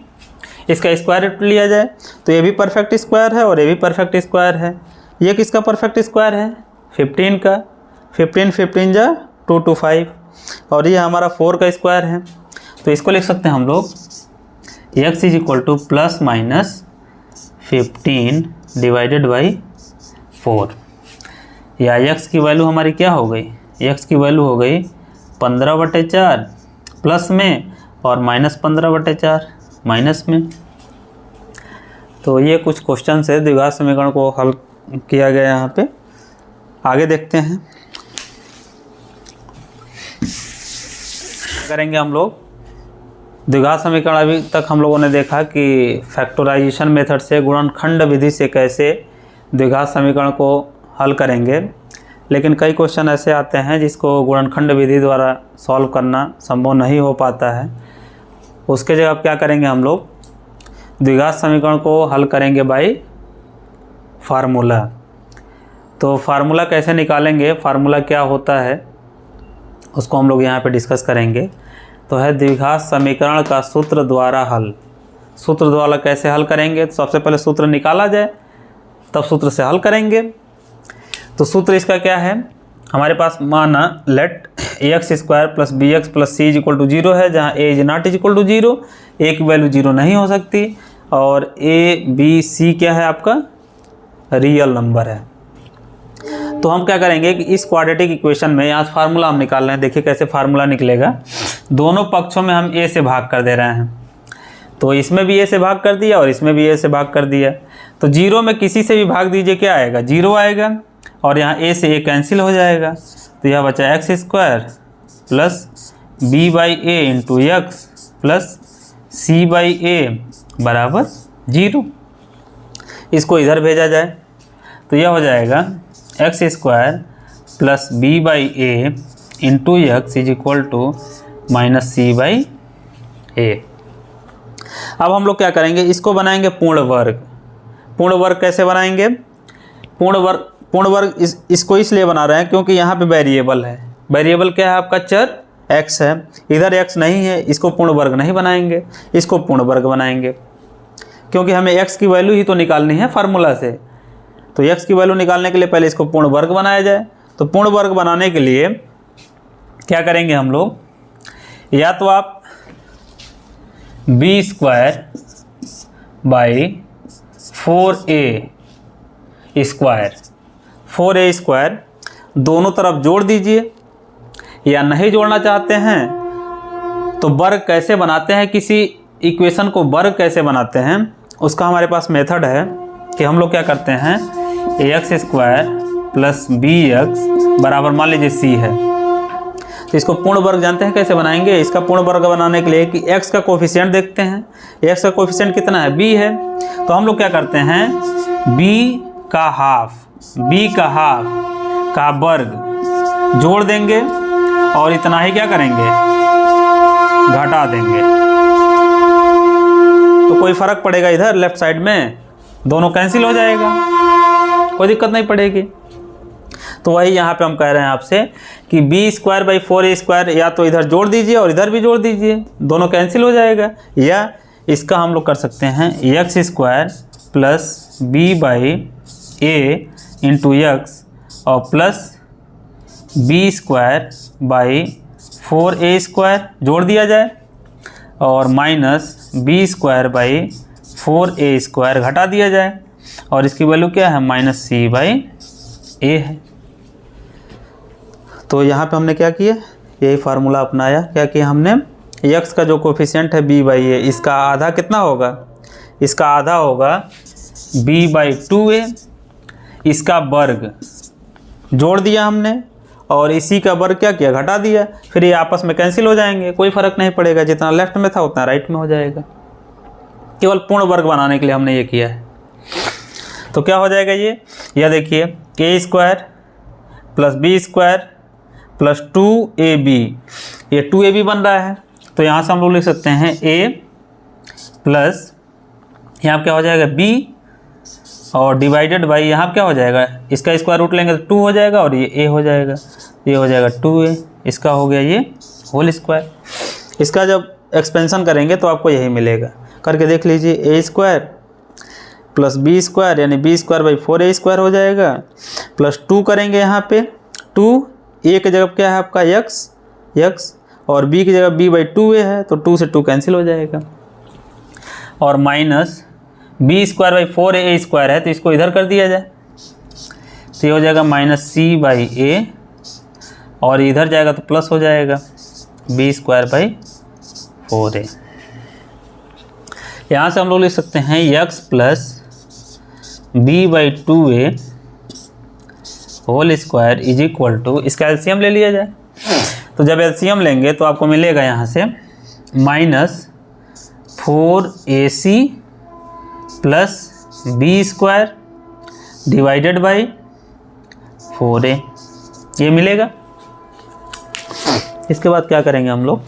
इसका स्क्वायर रूट लिया जाए तो ये भी परफेक्ट स्क्वायर है और ये भी परफेक्ट स्क्वायर है। ये किसका परफेक्ट स्क्वायर है, 15 का, 15 जा 225, और ये हमारा 4 का स्क्वायर है। तो इसको लिख सकते हैं हम लोग x is equal two plus minus 15 divided by 4, या x की वैल्यू हमारी क्या हो गई, x की वैल्यू हो गई 15/4 प्लस में और -15/4 माइनस में। तो ये कुछ क्वेश्चन है, द्विघात समीकरण को हल किया गया यहाँ पे। आगे देखते हैं करेंगे हम लोग द्विघात समीकरण। अभी तक हम लोगों ने देखा कि फैक्टराइजेशन मेथड से, गुणनखंड विधि से कैसे द्विघात समीकरण को हल करेंगे, लेकिन कई क्वेश्चन ऐसे आते हैं जिसको गुणनखंड विधि द्वारा सॉल्व करना संभव नहीं हो पाता है। उसके जगह क्या करेंगे हम लोग, द्विघात समीकरण को हल करेंगे बाय फार्मूला। तो फार्मूला कैसे निकालेंगे, फार्मूला क्या होता है उसको हम लोग यहाँ पे डिस्कस करेंगे। तो है द्विघात समीकरण का सूत्र द्वारा हल। सूत्र द्वारा कैसे हल करेंगे, तो सबसे पहले सूत्र निकाला जाए तब सूत्र से हल करेंगे। तो सूत्र इसका क्या है, हमारे पास माना let ax² plus bx plus c is equal to 0 है, जहाँ a is not is equal to 0, a की वैल्यू 0 नहीं हो सकती, और a b c क्या है आपका रियल नंबर है। तो हम क्या करेंगे कि इस क्वाड्रेटिक इक्वेशन में यहाँ फार्मूला हम निकाल रहे हैं। देखिए कैसे फार्मूला निकलेगा, दोनों पक्षों में हम a से भाग कर दे रहे हैं। तो इसमें भी a से भाग कर दिया और इसमें भी a से भाग कर दिया। तो 0 में किसी से भी भाग दीजिए, क्या आएगा, 0 आएगा, और यहाँ a से a कैंसिल हो जाएगा। तो यह बचा x² plus b/a into x plus c/a बराबर 0। इसको इधर भेजा जाए तो यह हो जाएगा x² plus b/a into x is equal to minus c/a। अब हम लोग क्या करेंगे, इसको बनाएंगे पूर्ण वर्ग। पूर्ण वर्ग कैसे बनाएंगे, पूर्ण वर्ग इसको इसलिए बना रहे हैं क्योंकि यहाँ पे वेरिएबल है। वेरिएबल क्या है आपका, चर x है, इधर x नहीं है, इसको पूर्ण वर्ग नहीं बनाएंगे, इसको पूर्ण वर्ग बनाएंगे, क्योंकि हमें x की वैल्यू ही तो निकालनी है फार्मूला से। तो x की वैल्यू निकालने के लिए पहले इसको पूर्ण वर्ग बनाया जाए। तो पूर्ण वर्ग बनाने के लिए क्या करेंगे हम लोग, या तो आप b² बाई 4a² दोनों तरफ जोड़ दीजिए, या नहीं जोड़ना चाहते हैं तो वर्ग कैसे बनाते हैं, किसी इक्वेशन को वर्ग कैसे बनाते हैं उसका हमारे पास मेथड है कि हम लोग क्या करते हैं, ax² प्लस bx बराबर मान लीजिए c है। तो इसको पूर्ण वर्ग जानते हैं कैसे बनाएंगे, इसका पूर्ण वर्ग बनाने के लिए कि x का कोफिशिएंट देखते हैं, x का कोफिशिएंट कितना है, b है। तो हम लोग क्या करते हैं, b का हाफ का वर्ग जोड़ देंगे और इतना ही क्या करेंगे, घटा देंगे। तो कोई फर्क पड़ेगा इधर लेफ्ट साइड में, दोनों कैंसिल हो जाएगा, कोई दिक्कत नहीं पड़ेगी। तो वही यहाँ पे हम कह रहे हैं आपसे कि b² बाई 4a² या तो इधर जोड़ दीजिए और इधर भी जोड़ दीजिए, दोनों कैंसिल हो जाएगा। या इसका हम लोग कर सकते हैं x² plus b/a into X और plus B square by 4a² जोड़ दिया जाए और minus B square by 4a² घटा दिया जाए और इसकी वैल्यू क्या है -c/a है। तो यहाँ पे हमने क्या किया, यही फार्मूला अपनाया। क्या किया हमने, x का जो कोफिशिएंट है b/a, इसका आधा कितना होगा, इसका आधा होगा b/2a, इसका वर्ग जोड़ दिया हमने और इसी का वर्ग क्या किया, घटा दिया। फिर ये आपस में कैंसिल हो जाएंगे, कोई फ़र्क नहीं पड़ेगा, जितना लेफ्ट में था उतना राइट में हो जाएगा। केवल पूर्ण वर्ग बनाने के लिए हमने ये किया है। तो क्या हो जाएगा ये, यह देखिए a² plus b² plus 2ab, ये 2ab बन रहा है। तो यहाँ से हम लोग लिख सकते हैं a प्लस यहाँ क्या हो जाएगा b और डिवाइडेड बाई यहाँ क्या हो जाएगा, इसका स्क्वायर रूट लेंगे तो 2 हो जाएगा और ये a हो जाएगा, ये हो जाएगा 2a, इसका हो गया ये होल स्क्वायर। इसका जब एक्सपेंशन करेंगे तो आपको यही मिलेगा, करके देख लीजिए। a² प्लस b² यानी b²/4a² हो जाएगा, प्लस 2 करेंगे यहाँ पे 2, a की जगह क्या है आपका x और b की जगह b/2a है, तो 2 से 2 कैंसिल हो जाएगा और माइनस b²/4a² है, तो इसको इधर कर दिया जाए तो ये हो जाएगा -c/a और इधर जाएगा तो प्लस हो जाएगा b²/4a। यहाँ से हम लोग लिख सकते हैं x plus b/2a whole square is equal to, इसका एलसीएम ले लिया जाए। तो जब एलसीएम लेंगे तो आपको मिलेगा यहाँ से -4ac plus b² divided by 4a, ये मिलेगा। इसके बाद क्या करेंगे हम लोग,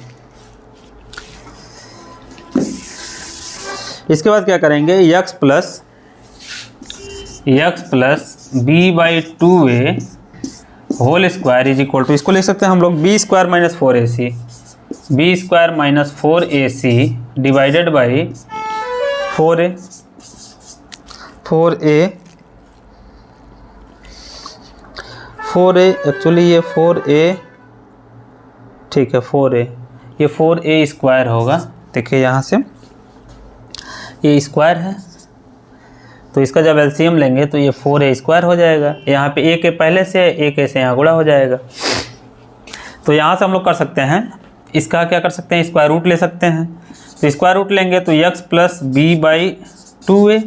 इसके बाद क्या करेंगे, x plus b/2a whole square is equal to, इसको लिख सकते हैं हम लोग b² - 4ac, b² - 4ac divided by 4a, 4a actually ये 4a, ठीक है 4a, ये 4a² होगा। देखिए यहाँ से ये स्क्वायर है तो इसका जब एलसीएम लेंगे तो ये 4a² हो जाएगा। यहाँ पे a के पहले से a से यहाँ गुणा हो जाएगा। तो यहाँ से हम लोग कर सकते हैं, इसका क्या कर सकते हैं, स्क्वायर रूट ले सकते हैं। तो स्क्वायर रूट लेंगे तो x प्लस b/2a,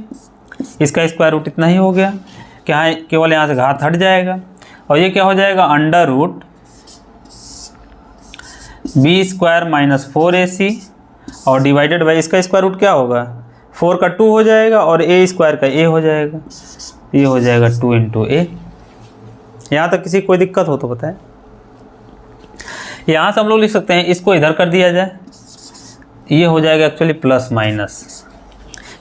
इसका स्क्वायर रूट इतना ही हो गया, क्या है केवल यहाँ से घात हट जाएगा और ये क्या हो जाएगा √b² - 4ac और डिवाइडेड बाई इसका स्क्वायर रूट क्या होगा, 4 का 2 हो जाएगा और a² का a हो जाएगा, ये हो जाएगा 2 × a। यहाँ तक किसी कोई दिक्कत हो तो बताएं। यहाँ से हम लोग लिख सकते हैं, इसको इधर कर दिया जाए, ये हो जाएगा एक्चुअली प्लस माइनस,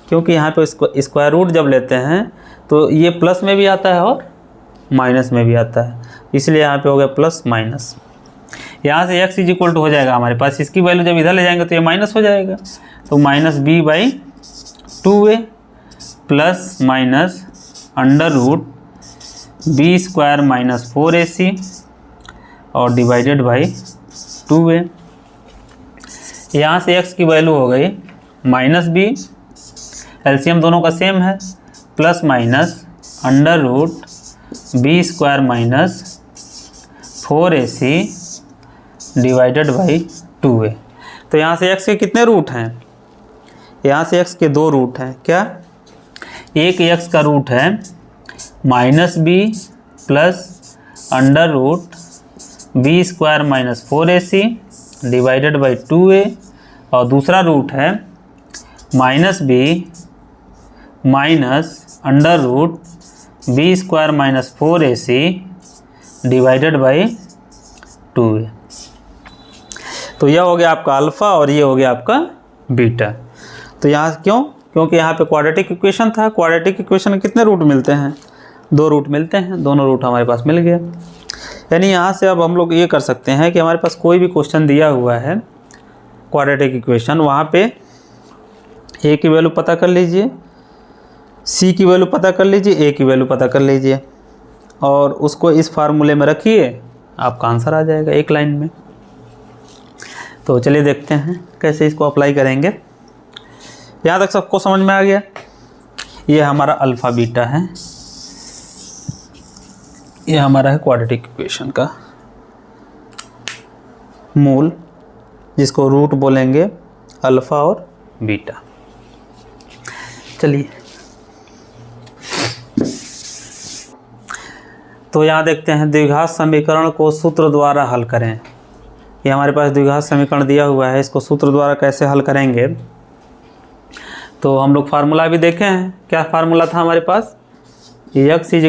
क्योंकि यहाँ पे स्क्वायर रूट जब लेते हैं तो ये प्लस में भी आता है और माइनस में भी आता है, इसलिए यहाँ पे हो गया प्लस माइनस। यहाँ से x इज इक्वल टू हो जाएगा हमारे पास, इसकी वैल्यू जब इधर ले जाएंगे तो ये माइनस हो जाएगा, तो -b/2a plus minus √b² - 4ac और डिवाइडेड बाई 2a। यहाँ से x की वैल्यू हो गई -b, एलसीएम दोनों का सेम है, plus minus √b² - 4ac divided by 2a। तो यहाँ से x के कितने रूट हैं, यहाँ से x के 2 रूट हैं। क्या, एक x का रूट है -b plus √b² - 4ac divided by 2a और दूसरा रूट है -b minus √b² - 4ac divided by 2a। तो यह हो गया आपका अल्फ़ा और ये हो गया आपका बीटा। तो यहाँ क्यों, क्योंकि यहाँ पे क्वाड्रेटिक इक्वेशन था, क्वाड्रेटिक इक्वेशन में कितने रूट मिलते हैं, 2 रूट मिलते हैं, दोनों रूट हमारे पास मिल गया। यानी यहाँ से अब हम लोग ये कर सकते हैं कि हमारे पास कोई भी क्वेश्चन दिया हुआ है क्वाड्रेटिक इक्वेशन, वहाँ पे a की वैल्यू पता कर लीजिए, c की वैल्यू पता कर लीजिए, a की वैल्यू पता कर लीजिए। और उसको इस फार्मूले में रखिए, आपका आंसर आ जाएगा एक लाइन में। तो चलिए देखते हैं कैसे इसको अप्लाई करेंगे। यहाँ तक सबको समझ में आ गया। ये हमारा अल्फ़ा बीटा है, ये हमारा है क्वाड्रेटिक इक्वेशन का मूल, जिसको रूट बोलेंगे अल्फ़ा और बीटा। चलिए तो यहाँ देखते हैं द्विघात समीकरण को सूत्र द्वारा हल करें। ये हमारे पास द्विघात समीकरण दिया हुआ है, इसको सूत्र द्वारा कैसे हल करेंगे। तो हम लोग फार्मूला भी देखे हैं। क्या फार्मूला था हमारे पास, x =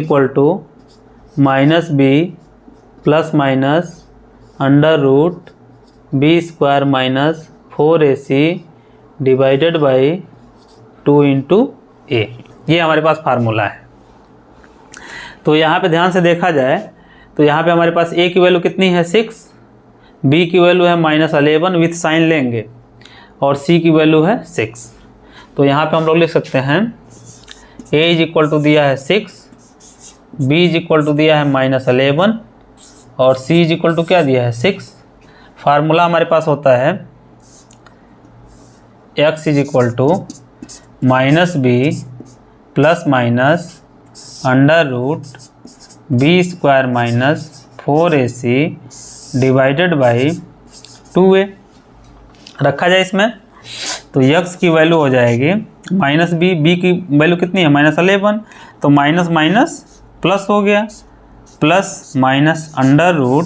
-b plus minus under root b² - 4ac divided by 2 × a। ये हमारे पास फार्मूला है। तो यहाँ पे ध्यान से देखा जाए तो यहाँ पे हमारे पास a की वैल्यू कितनी है 6, b की वैल्यू है -11 विथ साइन लेंगे, और c की वैल्यू है 6। तो यहाँ पे हम लोग लिख सकते हैं a = दिया है 6, b = दिया है -11 और c = क्या दिया है 6। फार्मूला हमारे पास होता है x = -b plus minus under root b² - 4ac divided by 2a रखा जाए इसमें। तो x की वैल्यू हो जाएगी -b की वैल्यू कितनी है -11, तो माइनस माइनस प्लस हो गया, प्लस माइनस अंडर रूट,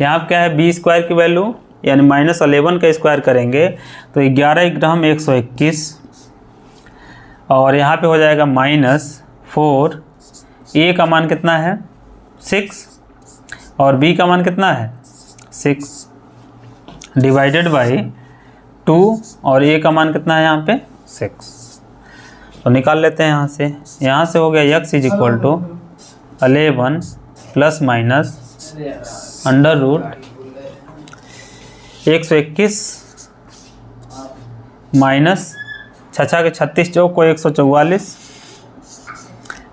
यहाँ क्या है b² की वैल्यू यानी -11 का स्क्वायर करेंगे तो 11 ग्राम 121, और यहाँ पे हो जाएगा -4, a का मान कितना है 6 और b का मान कितना है 6 डिवाइडेड बाई 2 और a का मान कितना है यहाँ पे 6। तो निकाल लेते हैं यहाँ से हो गया x = 11 plus minus under root 121 minus 6 के 36 चौक को 144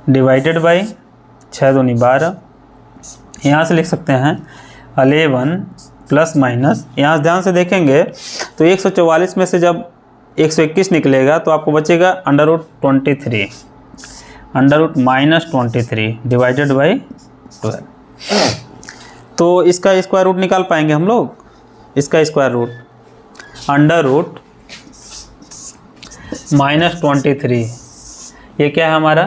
डिवाइडेड बाई 6 दूनी 12। यहाँ से लिख सकते हैं 11 प्लस माइनस, यहाँ ध्यान से देखेंगे तो 144 में से जब 121 निकलेगा तो आपको बचेगा under root 23, under root -23 divided by 12। तो इसका स्क्वायर रूट निकाल पाएंगे हम लोग। इसका स्क्वायर रूट अंडर रूट -23, ये क्या है हमारा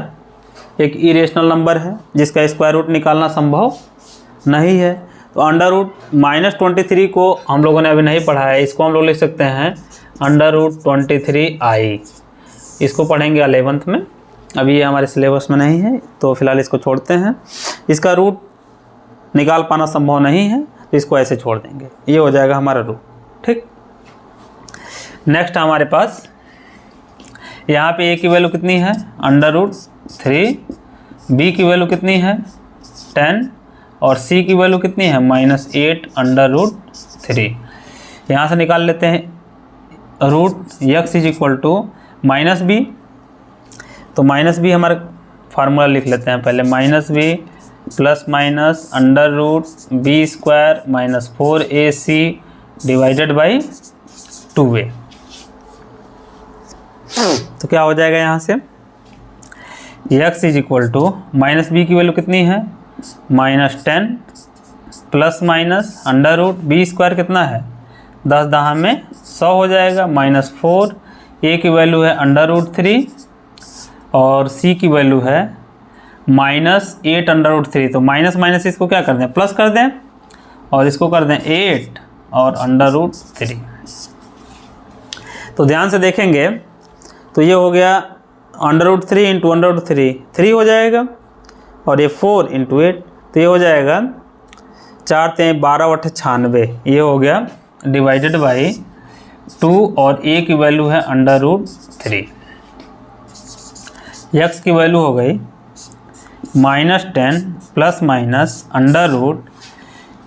एक इरेशनल नंबर है जिसका स्क्वायर रूट निकालना संभव नहीं है। तो अंडर रूट -23 को हम लोगों ने अभी नहीं पढ़ा है, इसको हम लोग लिख सकते हैं अंडर रूट 23i। इसको पढ़ेंगे 11th में, अभी ये हमारे सिलेबस में नहीं है तो फिलहाल इसको छोड़ते हैं। इसका रूट निकाल पाना संभव नहीं है तो इसको ऐसे छोड़ देंगे, ये हो जाएगा हमारा रूट। ठीक, नेक्स्ट हमारे पास यहाँ पे a की वैल्यू कितनी है अंडर रूट 3, b की वैल्यू कितनी है 10 और c की वैल्यू कितनी है -8 अंडर रूट 3। यहाँ से निकाल लेते हैं रूट x = -b। तो -b हमारा फार्मूला लिख लेते हैं पहले, -b plus minus under root b² - 4ac divided by 2a। तो क्या हो जाएगा यहाँ से x = -b की वैल्यू कितनी है -10 plus minus under root b² कितना है 10 10 में 100 हो जाएगा, -4, a की वैल्यू है अंडर रूट 3 और c की वैल्यू है -8 अंडर रूट 3। तो माइनस माइनस इसको क्या कर दें प्लस कर दें और इसको कर दें 8 और अंडर रूट 3। तो ध्यान से देखेंगे तो ये हो गया under root 3 into under root 3 हो जाएगा, और ये 4 इंटू 8 तो ये हो जाएगा 4 × 12 = 96, ये हो गया डिवाइडेड बाई 2 और a की वैल्यू है अंडर रूट 3। x की वैल्यू हो गई -10 प्लस माइनस अंडर रूट,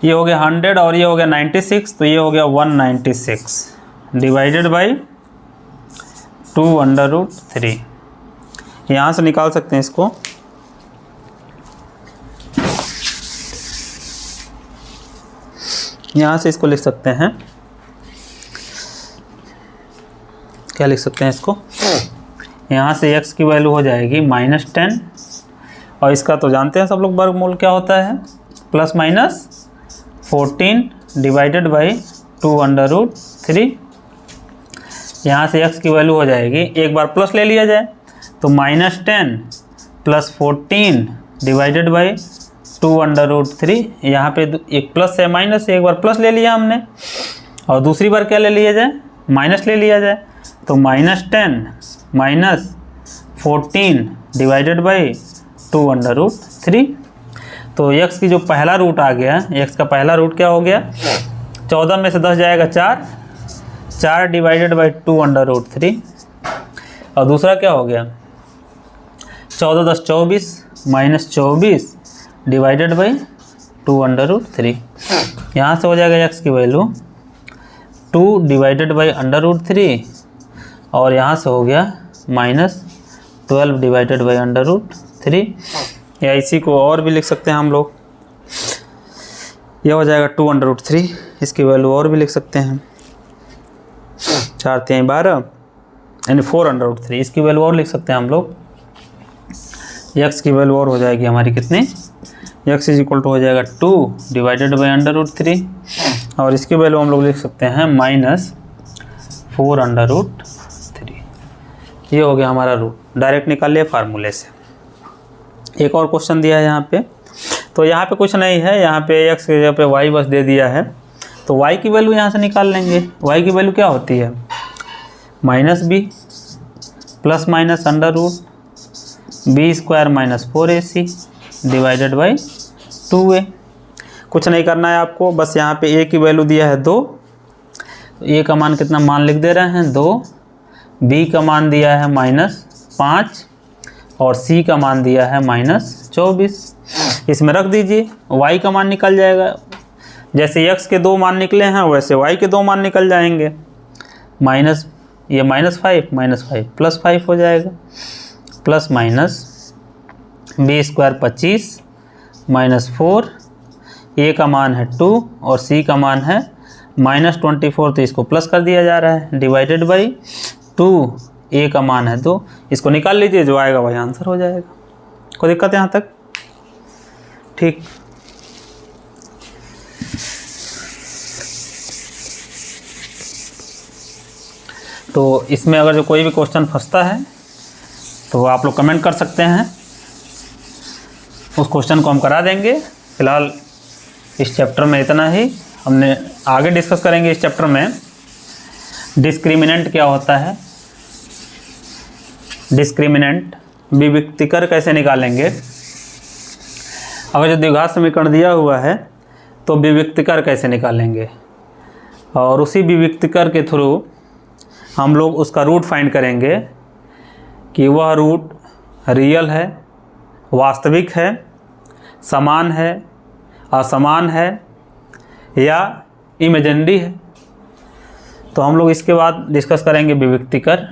ये हो गया 100 और ये हो गया 96, तो ये हो गया 196 डिवाइडेड बाई 2 अंडर रूट 3। यहाँ से निकाल सकते हैं इसको, यहाँ से इसको लिख सकते हैं, क्या लिख सकते हैं इसको, यहाँ से x की वैल्यू हो जाएगी -10, और इसका तो जानते हैं सब लोग वर्गमूल क्या होता है, +-14 डिवाइडेड बाई 2√3। यहाँ से x की वैल्यू हो जाएगी, एक बार प्लस ले लिया जाए तो -10 + 14 डिवाइडेड बाई 2√3। यहाँ पे एक प्लस है माइनस है, एक बार प्लस ले लिया हमने, और दूसरी बार क्या ले लिया जाए, माइनस ले लिया जाए, तो -10 - 14 डिवाइडेड बाई 2√3। तो x की जो पहला रूट आ गया, x का पहला रूट क्या हो गया, 14 में से 10 जाएगा 4 डिवाइडेड बाई 2√3, और दूसरा क्या हो गया, 14 × 10 = 24 - 24 डिवाइडेड बाई 2√3। यहाँ से हो जाएगा x की वैल्यू 2 डिवाइडेड बाई √3, और यहाँ से हो गया -12 डिवाइडेड बाई √3। या इसी को और भी लिख सकते हैं हम लोग, यह हो जाएगा 2√3, इसकी वैल्यू और भी लिख सकते हैं, 4 × 3 = 12 यानी 4√3, इसकी वैल्यू और लिख सकते हैं हम लोग। x की वैल्यू और हो जाएगी हमारी कितनी, x = हो जाएगा 2 डिवाइडेड बाई √3, और इसकी वैल्यू हम लोग लिख सकते हैं -4√3। ये हो गया हमारा रूट, डायरेक्ट निकाल लिया फार्मूले से। एक और क्वेश्चन दिया है यहाँ पे, तो यहाँ पे कुछ नहीं है, यहाँ पे x की जगह पे y बस दे दिया है, तो y की वैल्यू यहाँ से निकाल लेंगे। y की वैल्यू क्या होती है, -b + -√b² - 4ac divided by 2a। कुछ नहीं करना है आपको, बस यहाँ पे a की वैल्यू दिया है 2, a का मान कितना मान लिख दे रहे हैं 2, b का मान दिया है -5, और c का मान दिया है -24। इसमें रख दीजिए, y का मान निकल जाएगा, जैसे x के 2 मान निकले हैं वैसे y के 2 मान निकल जाएंगे, माइनस ये -5 - 5 +5 हो जाएगा, प्लस माइनस b² 25 -4, a का मान है 2 और c का मान है -24, तो इसको प्लस कर दिया जा रहा है, डिवाइडेड बाई 2, a का मान है 2, इसको निकाल लीजिए, जो आएगा वही आंसर हो जाएगा। कोई दिक्कत है यहाँ तक, ठीक। तो इसमें अगर जो कोई भी क्वेश्चन फंसता है तो आप लोग कमेंट कर सकते हैं, उस क्वेश्चन को हम करा देंगे। फिलहाल इस चैप्टर में इतना ही, हमने आगे डिस्कस करेंगे इस चैप्टर में डिस्क्रिमिनेंट क्या होता है, डिस्क्रिमिनेंट विविक्तिकर कैसे निकालेंगे। अगर जो द्विघात समीकरण दिया हुआ है तो विविक्तिकर कैसे निकालेंगे, और उसी विविक्तिकर के थ्रू हम लोग उसका रूट फाइंड करेंगे कि वह रूट रियल है, वास्तविक है, समान है, असमान है या इमेजिनरी है। तो हम लोग इसके बाद डिस्कस करेंगे विविक्तिकर।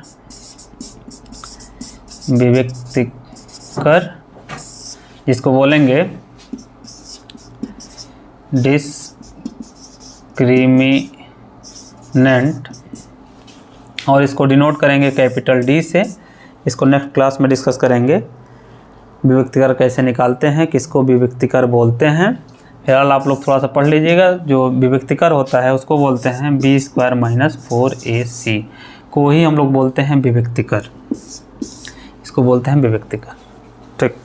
विविक्तिकर जिसको बोलेंगे डिस्क्रिमिनेंट, और इसको डिनोट करेंगे कैपिटल D से। इसको नेक्स्ट क्लास में डिस्कस करेंगे, विविक्तिकर कैसे निकालते हैं, किसको विविक्तिकर बोलते हैं। फिलहाल आप लोग थोड़ा सा पढ़ लीजिएगा, जो विविक्तिकर होता है उसको बोलते हैं b² - 4ac को ही हम लोग बोलते हैं विविक्तिकर, इसको बोलते हैं विविक्तिकर, ठीक।